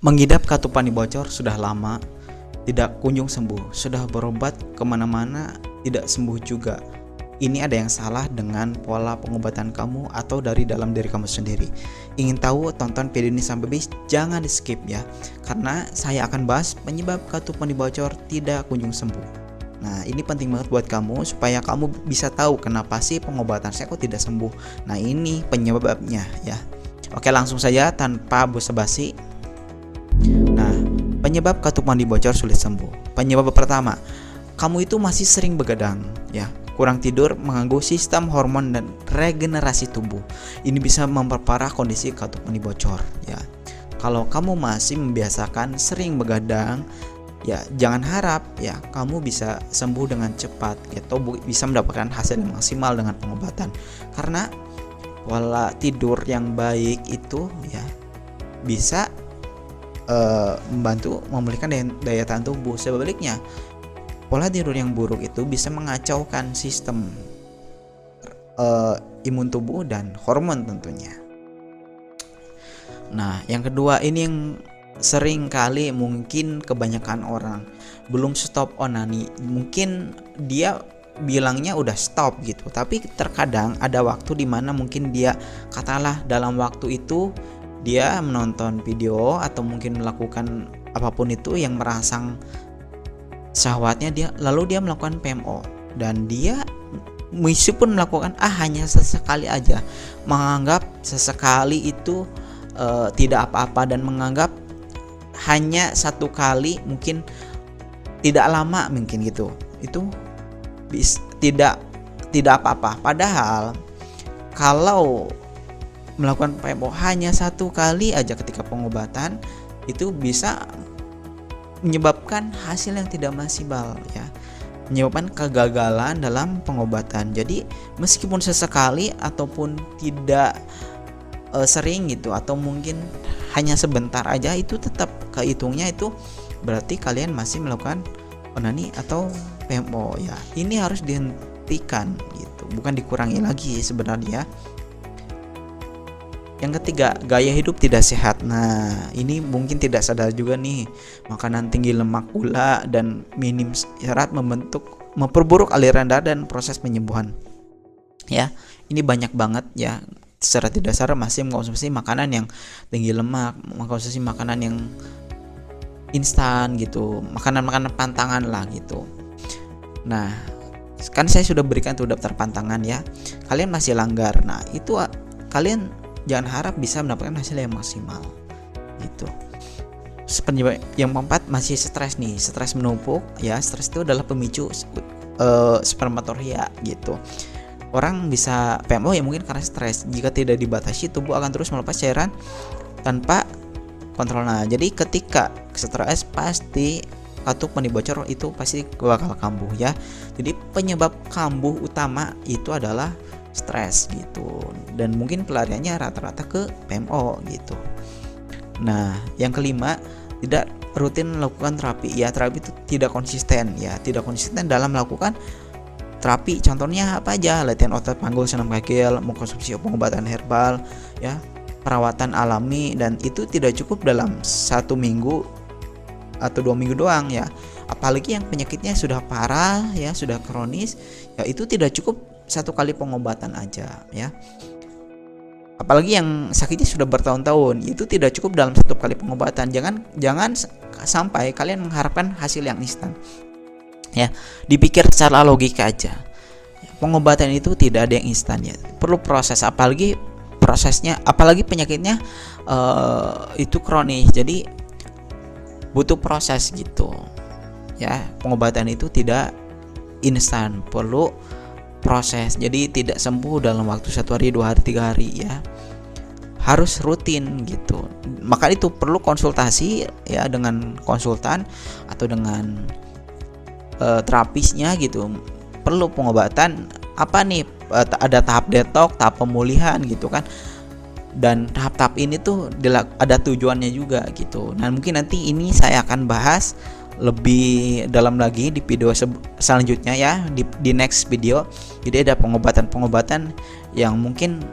Mengidap kartu pani bocor sudah lama, tidak kunjung sembuh, sudah berobat kemana-mana, tidak sembuh juga. Ini ada yang salah dengan pola pengobatan kamu atau dari dalam diri kamu sendiri. Ingin tahu? Tonton video ini sampai habis, jangan di skip ya, karena saya akan bahas penyebab kartu pani bocor tidak kunjung sembuh. Nah, ini penting banget buat kamu supaya kamu bisa tahu kenapa sih pengobatan saya kok tidak sembuh. Nah, ini penyebabnya ya. Oke, langsung saja tanpa basa-basi. Nah, penyebab kartu mandi bocor sulit sembuh. Penyebab pertama, kamu itu masih sering begadang, ya. Kurang tidur mengganggu sistem hormon dan regenerasi tubuh. Ini bisa memperparah kondisi kartu mandi bocor, ya. Kalau kamu masih membiasakan sering begadang, ya jangan harap ya kamu bisa sembuh dengan cepat, atau bisa mendapatkan hasil yang maksimal dengan pengobatan. Karena pola tidur yang baik itu ya bisa membantu memulihkan daya tahan tubuh. Sebaliknya, pola tidur yang buruk itu bisa mengacaukan sistem imun tubuh dan hormon tentunya. Nah, yang kedua ini yang sering kali mungkin kebanyakan orang belum stop onani. Mungkin dia bilangnya udah stop gitu, tapi terkadang ada waktu dimana mungkin dia katalah dalam waktu itu dia menonton video atau mungkin melakukan apapun itu yang merangsang syahwatnya lalu dia melakukan PMO, dan dia meskipun melakukan hanya sesekali aja, menganggap sesekali itu tidak apa-apa, dan menganggap hanya satu kali mungkin tidak lama mungkin gitu, itu tidak apa-apa. Padahal kalau melakukan PMO hanya satu kali aja ketika pengobatan, itu bisa menyebabkan hasil yang tidak maksimal ya, menyebabkan kegagalan dalam pengobatan. Jadi meskipun sesekali ataupun tidak sering gitu, atau mungkin hanya sebentar aja, itu tetap kehitungnya itu berarti kalian masih melakukan onani atau PMO ya. Ini harus dihentikan gitu, bukan dikurangi lagi sebenarnya. Yang ketiga, gaya hidup tidak sehat. Nah, ini mungkin tidak sadar juga nih, makanan tinggi lemak, gula, dan minim serat memperburuk aliran darah dan proses penyembuhan. Ya, ini banyak banget ya. Secara tidak sadar masih mengkonsumsi makanan yang tinggi lemak, mengkonsumsi makanan yang instan gitu, makanan-makanan pantangan lah gitu. Nah, kan saya sudah berikan tuh daftar pantangan ya. Kalian masih langgar. Nah, itu kalian jangan harap bisa mendapatkan hasil yang maksimal gitu. Penyebab yang keempat masih stres nih, stres menumpuk ya. Stres itu adalah pemicu spermatoria gitu. Orang bisa PMO ya mungkin karena stres. Jika tidak dibatasi, tubuh akan terus melepas cairan tanpa kontrol. Nah, jadi ketika stres pasti kartu mandi bocor itu pasti bakal kambuh ya. Jadi penyebab kambuh utama itu adalah stres gitu, dan mungkin pelariannya rata-rata ke PMO gitu. Nah, yang kelima, tidak rutin melakukan terapi ya. Terapi itu tidak konsisten ya, tidak konsisten dalam melakukan terapi. Contohnya apa aja? Latihan otot panggul, senam kegel, mengkonsumsi pengobatan herbal ya, perawatan alami, dan itu tidak cukup dalam 1 minggu atau 2 minggu doang ya. Apalagi yang penyakitnya sudah parah ya, sudah kronis ya, itu tidak cukup 1 kali pengobatan aja ya. Apalagi yang sakitnya sudah bertahun-tahun, itu tidak cukup dalam 1 kali pengobatan. Jangan sampai kalian mengharapkan hasil yang instan ya. Dipikir secara logika aja, pengobatan itu tidak ada yang instan ya, perlu proses. Apalagi penyakitnya itu kronis, jadi butuh proses gitu ya. Pengobatan itu tidak instan, perlu proses. Jadi tidak sembuh dalam waktu 1 hari, 2 hari, 3 hari ya, harus rutin gitu. Maka itu perlu konsultasi ya dengan konsultan atau dengan terapisnya gitu. Perlu pengobatan apa nih, ada tahap detox, tahap pemulihan gitu kan, dan tahap-tahap ini tuh ada tujuannya juga gitu. Nah, mungkin nanti ini saya akan bahas lebih dalam lagi di video selanjutnya ya, di next video. Jadi ada pengobatan yang mungkin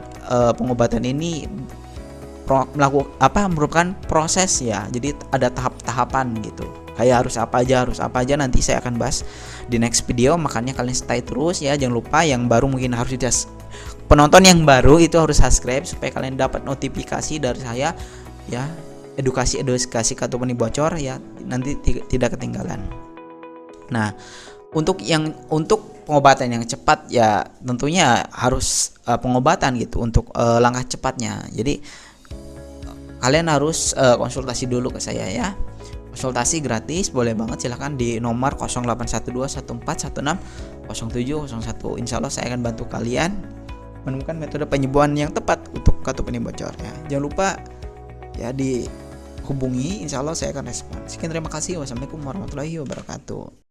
pengobatan ini merupakan proses ya. Jadi ada tahap-tahapan gitu. Kayak harus apa aja nanti saya akan bahas di next video, makanya kalian stay terus ya. Jangan lupa yang baru mungkin harus penonton yang baru itu harus subscribe supaya kalian dapat notifikasi dari saya ya, edukasi kartu peni bocor ya, nanti tidak ketinggalan. Nah, untuk pengobatan yang cepat ya tentunya harus pengobatan gitu untuk langkah cepatnya. Jadi kalian harus konsultasi dulu ke saya ya. Konsultasi gratis, boleh banget, silahkan di nomor 081214160701. Insya Allah saya akan bantu kalian menemukan metode penyembuhan yang tepat untuk kartu peni bocor ya. Jangan lupa ya dihubungi, insya Allah saya akan respon. Sekian, terima kasih. Wassalamualaikum warahmatullahi wabarakatuh.